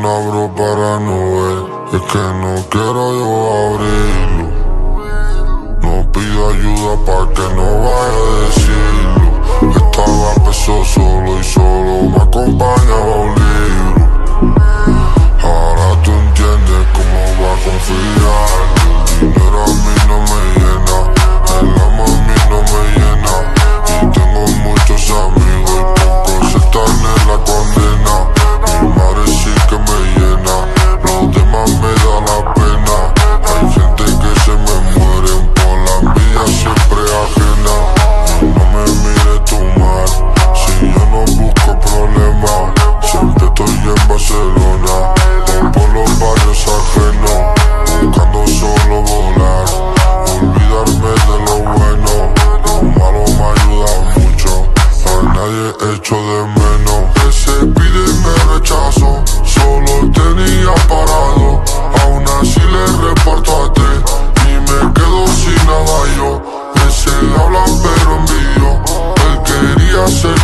abro para no ver. Es que no quiero yo abrirlo. No pido ayuda pa' que no vaya a decirlo. Estaba peso solo y solo me acompañaba un libro. Ahora tú entiendes cómo va a confiar. El dinero a mí no me llena, el amor a mí no me llena. Y tengo muchos amigos y pocos están en la condena. Mi madre sí que me llena, los demás me da la pena. Hay gente que se me muere por la envidia siempre ajena. No me mires tú mal, si yo no busco problemas. Siempre estoy en Barcelona, o por los barrios ajenos, buscando solo volar, olvidarme de lo bueno. Lo malo me ayuda mucho, a nadie echo de menos. Que se pide y me rechazo, solo tenía parado. Aún así le reparto a tres y me quedo sin nada yo. Ese habla pero envidio, él quería ser